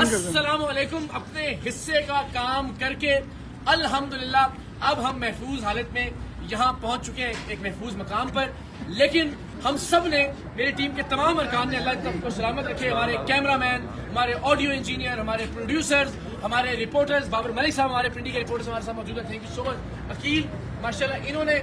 अस्सलामुअलैकुम। अपने हिस्से का काम करके अल्हम्दुलिल्लाह अब हम महफूज हालत में यहाँ पहुँच चुके हैं, एक महफूज मकाम पर। लेकिन हम सब ने, मेरी टीम के तमाम अरकान ने, अल्लाह तक को सलामत रखे, हमारे कैमरामैन, हमारे ऑडियो इंजीनियर, हमारे प्रोड्यूसर्स, हमारे रिपोर्टर्स, बाबर मलिक साहब हमारे प्रिंटिंग के रिपोर्टर्स हमारे साथ मौजूद हैं। Thank you so much. Akeel माशाल्लाह इन्होंने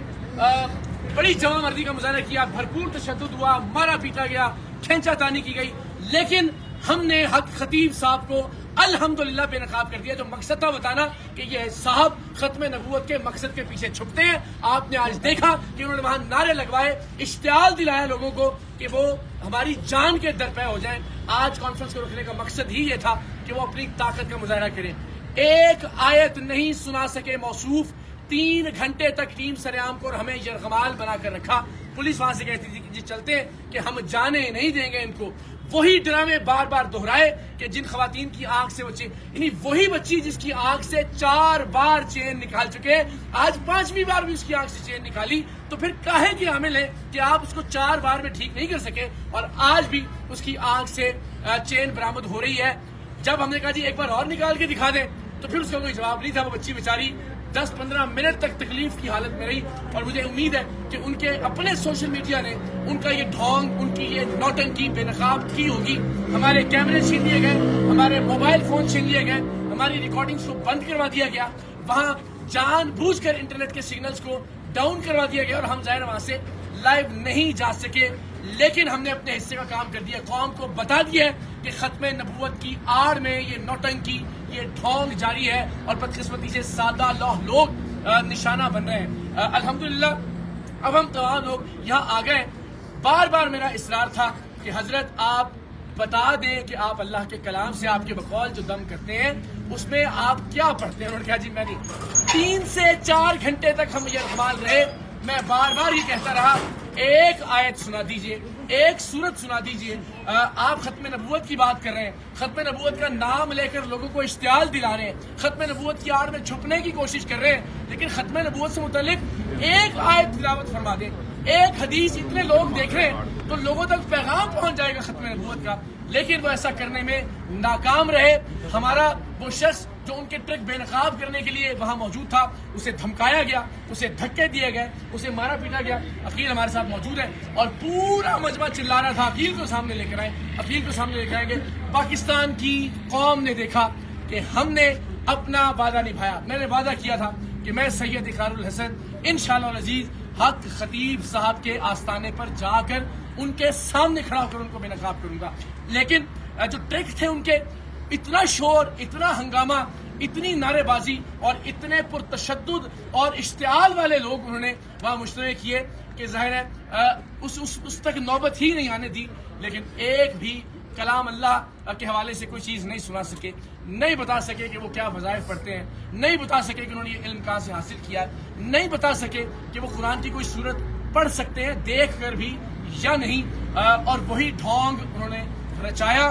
बड़ी जवामर्दी का मुजाहरा किया, भरपूर तशद्दुद हुआ, मारा पीटा गया, खींचातानी की गई, लेकिन हमने हक खतीब साहब को अल्हम्दुलिल्लाह बेनकाब कर दिया। जो मकसद था बताना कि ये साहब खत्म नबूवत के मकसद के पीछे छुपते हैं। आपने आज देखा कि उन्होंने वहां नारे लगवाए, इश्तियाल दिलाया लोगों को कि वो हमारी जान के दर पे हो जाएं। आज कॉन्फ्रेंस को रखने का मकसद ही ये था कि वो अपनी ताकत का मुजाहरा करें। एक आयत नहीं सुना सके मौसूफ, 3 घंटे तक टीम सरेआम को हमें यरगमाल बनाकर रखा। पुलिस वहां से कहती थी कि चलते हैं कि हम जाने नहीं देंगे इनको। वही ड्रामे बार बार दोहराए कि जिन खवातीन की आंख से बच्चे, यानी वही बच्ची जिसकी आंख से 4 बार चेन निकाल चुके, आज 5वीं बार भी उसकी आंख से चेन निकाली, तो फिर काहे की हामिल है कि आप उसको 4 बार में ठीक नहीं कर सके और आज भी उसकी आंख से चेन बरामद हो रही है। जब हमने कहा जी एक बार और निकाल के दिखा दें, तो फिर उसका कोई जवाब नहीं था। वो बच्ची बेचारी 10-15 मिनट तक तकलीफ की हालत में रही और मुझे उम्मीद है कि उनके अपने सोशल मीडिया ने उनका ये ढोंग, उनकी ये नौटंकी बेनकाब की होगी। हमारे कैमरे छीन लिए गए, हमारे मोबाइल फोन छीन लिए गए, हमारी रिकॉर्डिंग्स को बंद करवा दिया गया, वहां जानबूझकर इंटरनेट के सिग्नल्स को डाउन करवा दिया गया और हम जाहिर वहां से लाइव नहीं जा सके। लेकिन हमने अपने हिस्से का काम कर दिया, कौम को बता दिया है कि खत्म नबूवत की आड़ में ये नौटंकी, ये ढोंग जारी है और बदकिस्मती से सादा लोग निशाना बन रहे हैं। अल्हम्दुलिल्लाह अब हम तमाम लोग यहाँ आ गए। बार बार मेरा इसरार था कि हजरत आप बता दें कि आप अल्लाह के कलाम से, आपके बकौल जो दम करते हैं उसमें आप क्या पढ़ते हैं। उन्होंने कहा जी मैं नहीं। 3 से 4 घंटे तक हम ये इस्तेमाल रहे। मैं बार बार ये कहता रहा, एक आयत सुना दीजिए, एक सूरत सुना दीजिए। आप खत्म नबूवत की बात कर रहे हैं, खत्म नबूवत का नाम लेकर लोगों को इश्तियाल दिला रहे हैं, खत्म नबूवत की आड़ में छुपने की कोशिश कर रहे हैं, लेकिन खत्म नबूवत से मुतालिक एक आयत तिलावत फरमा दें, एक हदीस। इतने लोग देख रहे हैं तो लोगों तक पैगाम पहुंच जाएगा खत्म नबूवत का, लेकिन वो ऐसा करने में नाकाम रहे। हमारा वो शख्स जो उनके ट्रिक बेनकाब करने के लिए वहां मौजूद था, उसे धमकाया गया, उसे धक्के दिए गए, उसे मारा पीटा गया। अकील हमारे साथ मौजूद है और पूरा मजमा चिल्ला रहा था अकील को सामने लेकर आए, अकील को सामने लेकर आएंगे। पाकिस्तान की कौम ने देखा कि हमने अपना वादा निभाया। मैंने वादा किया था कि मैं सैयद इकरारुल हसन इंशाअल्लाह अजीज हक खतीब साहब के आस्थाने पर जाकर उनके सामने खड़ा होकर उनको बेनकाब करूंगा। लेकिन जो ट्रिक थे उनके, इतना शोर, इतना हंगामा, इतनी नारेबाजी और इतने पुरतशद्दुद और इश्तियाल वाले लोग उन्होंने वहां मुश्तरे किए कि जाहिर है उस तक नौबत ही नहीं आने दी। लेकिन एक भी कलाम अल्लाह के हवाले से कोई चीज़ नहीं सुना सके, नहीं बता सके कि वो क्या वज़ाइफ पढ़ते हैं, नहीं बता सके कि उन्होंने ये इल्म कहाँ से हासिल किया, नहीं बता सके कि वो कुरान की कोई सूरत पढ़ सकते हैं देख कर भी या नहीं। और वही ढोंग उन्होंने रचाया।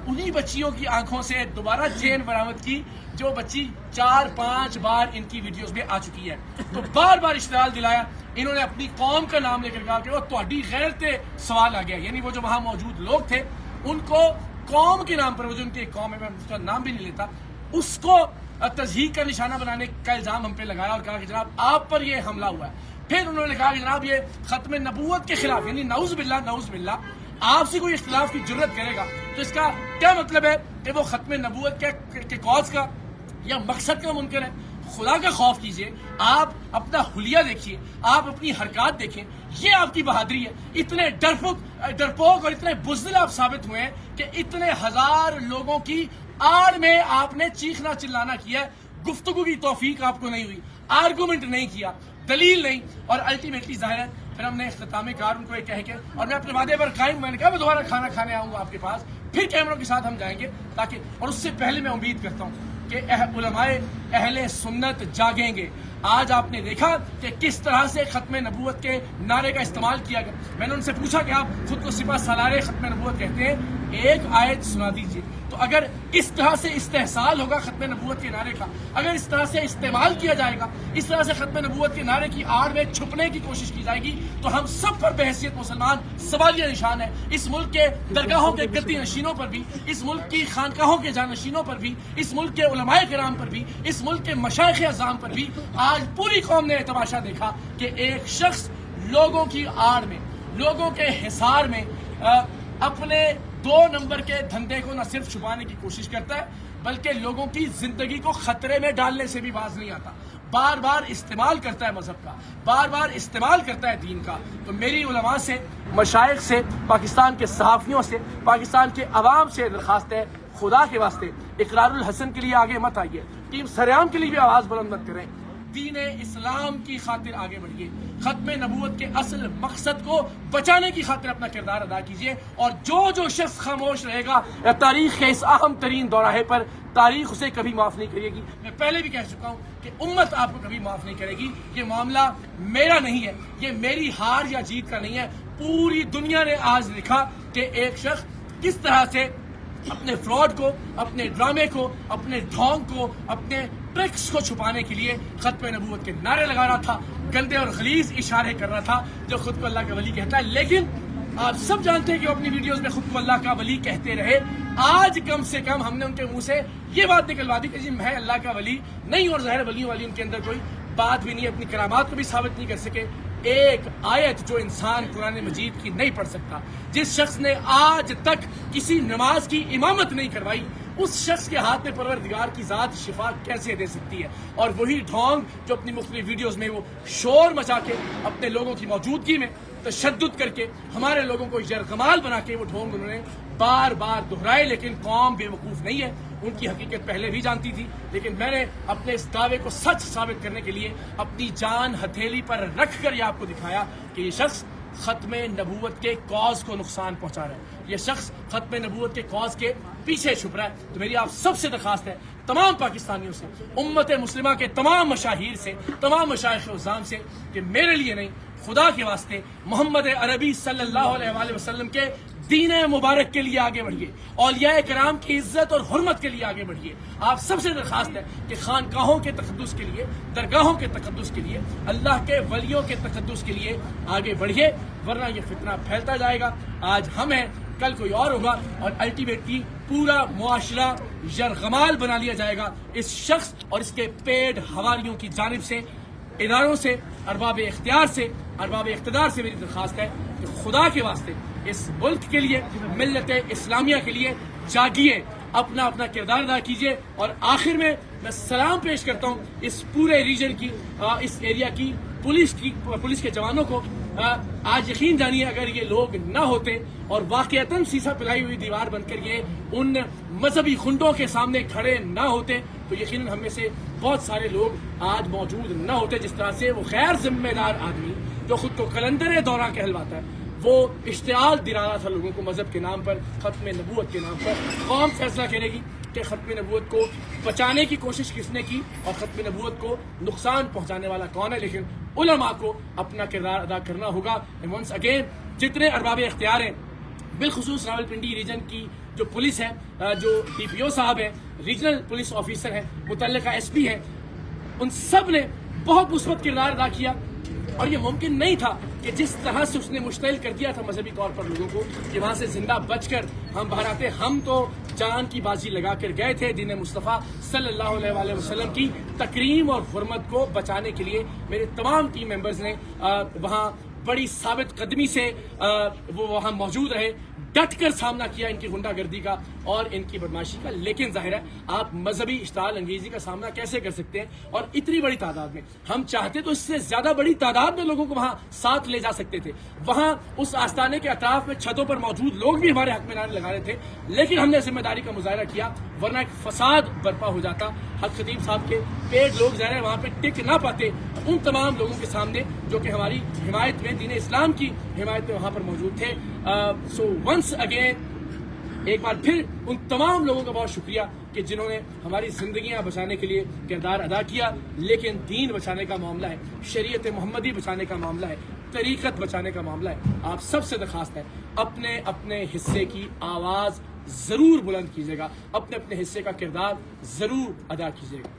उन्हीं बच्चियों की आंखों से दोबारा चेन बरामद की जो बच्ची 4-5 बार इनकी वीडियोस में आ चुकी है। तो बार बार इश्तियाल दिलाया। इन्होंने अपनी कौम का नाम लेकर कहा कि वो ਤੁਹਾਡੀ गैर से सवाल आ गया, यानी वो जो वहां मौजूद लोग थे उनको कौम के नाम पर, वो जो उनकी कौम है, मैं उसका नाम भी नहीं लेता, उसको तज़हीक का निशाना बनाने का इल्जाम हम पे लगाया और कहा कि जनाब आप पर ये हमला हुआ है। फिर उन्होंने कहा कि जनाब ये खत्म नबूवत के खिलाफ, यानी नाउज़ बिल्लाह आपसे कोई इख्तिलाफ की जुर्रत करेगा तो इसका क्या मतलब है कि वो खत्म नबूवत के कौज का या मकसद का मुनकर है। खुदा का खौफ कीजिए, आप अपना हुलिया देखिए, आप अपनी हरकत देखें, ये आपकी बहादुरी है। इतने डरपोक और इतने बुज़दिल आप साबित हुए हैं कि इतने 1000 लोगों की आड़ में आपने चीखना चिल्लाना किया, गुफ्तगू की तौफीक आपको नहीं हुई, आर्गूमेंट नहीं किया, दलील नहीं, और अल्टीमेटली जाहिर है फिर हमने इख्तितामी कार उनको एक कह के, और मैं अपने वादे पर कायम, मैंने कहा मैं दोबारा खाना खाने आऊंगा आपके पास, फिर कैमरों के साथ हम जाएंगे ताकि, और उससे पहले मैं उम्मीद करता हूँ कि उलमाए अहले सुन्नत जागेंगे। आज आपने देखा कि किस तरह से खत्म नबूवत के नारे का इस्तेमाल किया गया। मैंने उनसे पूछा कि आप खुद को सिपा सालारे खत्म नबूवत कहते हैं, एक आयत सुना दीजिए, तो अगर इस तरह से इस्तेहसाल होगा खत्म नबूवत के नारे का, अगर इस तरह से इस्तेमाल किया जाएगा, इस तरह से खत्म नबूवत के नारे की आड़ में छुपने की कोशिश की जाएगी, तो हम सब पर बहैसियत मुसलमान सवालिया निशान है। इस मुल्क के दरगाहों के गद्दी नशीनों पर भी, इस मुल्क की खानकाहों के जानशीनों पर भी, इस मुल्क के उलमाए किराम पर भी, इस मुल्क के मशाइख अज़ाम पर भी आज पूरी कौम ने तमाशा देखा कि एक शख्स लोगों की आड़ में, लोगों के हिसार में अपने 2 नंबर के धंधे को न सिर्फ छुपाने की कोशिश करता है, बल्कि लोगों की जिंदगी को खतरे में डालने से भी बाज नहीं आता। बार बार इस्तेमाल करता है मजहब का, बार बार इस्तेमाल करता है दीन का। तो मेरी उलमा से, मशाइख से, पाकिस्तान के सहाफ़ियों से, पाकिस्तान के अवाम से दरखास्त है, खुदा के वास्ते इकरारुल हसन के लिए आगे मत आइए, टीम सरेआम के लिए भी आवाज बुलंद मत करें, दीन इस्लाम की खातिर आगे बढ़िए, खत्म नबूवत के असल मकसद को बचाने की खातिर अपना किरदार अदा कीजिए। और जो शख्स खामोश रहेगा या तारीख के इस अहम तरीन दौराहे पर, तारीख उसे कभी माफ नहीं करेगी। मैं पहले भी कह चुका हूँ कि उम्मत आपको कभी माफ नहीं करेगी। ये मामला मेरा नहीं है, ये मेरी हार या जीत का नहीं है। पूरी दुनिया ने आज देखा कि एक शख्स किस तरह से अपने फ्रॉड को, अपने ड्रामे को, अपने ढोंग को, अपने ट्रिक्स को छुपाने के लिए खत्म नबूवत के नारे लगा रहा था, गंदे और गलीज इशारे कर रहा था, जो खुद को अल्लाह का वली कहता है। लेकिन आप सब जानते हैं कि वो अपनी वीडियोस में खुद को अल्लाह का वली कहते रहे। आज कम से कम हमने उनके मुंह से ये बात निकलवा दी कि जी मैं अल्लाह का वली नहीं, और ज़ाहिर वली वाली उनके अंदर कोई बात भी नहीं, अपनी करामात को भी साबित नहीं कर सके। एक आयत जो इंसान कुरान मजीद की नहीं पढ़ सकता, जिस शख्स ने आज तक किसी नमाज की इमामत नहीं करवाई, उस शख्स के हाथ में परवरदिगार की जात शिफा कैसे दे सकती है। और वही ढोंग जो अपनी मुख्तलिफ वीडियोस में वो शोर मचा के, अपने लोगों की मौजूदगी में तशद्दुद करके, हमारे लोगों को यरगमाल बना के वो ढोंग उन्होंने बार बार दोहराए। लेकिन कौम बेवकूफ़ नहीं है, उनकी हकीकत पहले भी जानती थी। लेकिन मैंने अपने इस दावे को सच साबित करने के लिए अपनी जान हथेली पर रख कर यह आपको दिखाया कि ये शख्स खत्म नबूवत के कॉज को नुकसान पहुंचा रहा है, ये शख्स खत्म नबूवत के कॉज के पीछे छुप रहा है। तो मेरी आप सबसे दरखास्त है, तमाम पाकिस्तानियों से, उम्मत मुस्लिमा के तमाम मशाहिर से, तमाम मशाइख उज़्ज़ाम से, कि मेरे लिए नहीं, खुदा के वास्ते मोहम्मद अरबी सल्लल्लाहु अलैहि वसल्लम के दीन मुबारक के लिए आगे बढ़िए, औलिया कराम की इज्जत और हुर्मत के लिए आगे बढ़िए। आप सबसे दरखास्त है कि खानकाहों के तकद्दुस के लिए, दरगाहों के तकद्दुस के लिए, अल्लाह के वलियों के तकद्दुस के लिए आगे बढ़िए, वरना ये फितना फैलता जाएगा। आज हम हैं, कल कोई और होगा, और अल्टीमेटली पूरा मुआशरा यरगमाल बना लिया जाएगा इस शख्स और इसके पेड हवारियों की जानिब से। इदारों से, अरबाब इख्तियार से, अरबाब इख्तिदार से मेरी दरखास्त है कि खुदा के वास्ते इस मुल्क के लिए, मिल्लत इस्लामिया के लिए जागिए, अपना अपना किरदार अदा कीजिए। और आखिर में मैं सलाम पेश करता हूँ इस पूरे रीजन की, इस एरिया की पुलिस के जवानों को। आज यकीन जानिए, अगर ये लोग न होते और वाकईतन सीसा पिलाई हुई दीवार बनकर ये उन मजहबी खुंडों के सामने खड़े न होते, तो यकीनन हम में से बहुत सारे लोग आज मौजूद न होते। जिस तरह से वो गैर जिम्मेदार आदमी जो खुद को कलंदर दौरा कहलवाता है, वो इश्तिआल दिला रहा था लोगों को मजहब के नाम पर, खत्म नबूवत के नाम पर। कौम फैसला करेगी कि खत्म नबूवत को बचाने की कोशिश किसने की और खत्म नबूवत को नुकसान पहुंचाने वाला कौन है। लेकिन उलमा को अपना किरदार अदा करना होगा। वंस अगेन, जितने अरबाब इख्तियार हैं, बिलखुसूस रावलपिंडी रीजन की जो पुलिस है, जो DPO साहब है, रीजनल पुलिस ऑफिसर है, मुतल्लिका SP है, उन सब ने बहुत मुस्बत किरदार अदा किया। और ये मुमकिन नहीं था कि जिस तरह से उसने मुश्तइल कर दिया था मजहबी तौर पर लोगों को, कि वहां से जिंदा बचकर हम बाहर आते। हम तो जान की बाजी लगा कर गए थे दीन मुस्तफ़ा सल्लल्लाहु अलैहि वसल्लम की तकरीम और हुर्मत को बचाने के लिए। मेरे तमाम टीम मेंबर्स ने वहां बड़ी साबित कदमी से वो वहां मौजूद रहे, डट कर सामना किया इनकी गुंडागर्दी का और इनकी बदमाशी का। लेकिन जाहिर है, आप मजहबी इश्ताल अंगेजी का सामना कैसे कर सकते हैं, और इतनी बड़ी तादाद में। हम चाहते तो इससे ज्यादा बड़ी तादाद में लोगों को वहां साथ ले जा सकते थे। वहां उस आस्थाने के अताफ में छतों पर मौजूद लोग भी हमारे हक में नारे लगा रहे थे, लेकिन हमने जिम्मेदारी का मुजाहरा किया, वरना एक फसाद बर्पा हो जाता। हक खतीब साहब के पेड़ लोग जाहिर है वहां पे टिक ना पाते उन तमाम लोगों के सामने जो कि हमारी हिमायत में, दीन इस्लाम की हिमायत में वहां पर मौजूद थे। सो वंस अगेन, एक बार फिर उन तमाम लोगों का बहुत शुक्रिया कि जिन्होंने हमारी जिंदगियां बचाने के लिए किरदार अदा किया, लेकिन दीन बचाने का मामला है, शरीयत मोहम्मदी बचाने का मामला है, तरीकत बचाने का मामला है। आप सबसे दरखास्त है, अपने अपने हिस्से की आवाज जरूर बुलंद कीजिएगा, अपने अपने हिस्से का किरदार जरूर अदा कीजिएगा।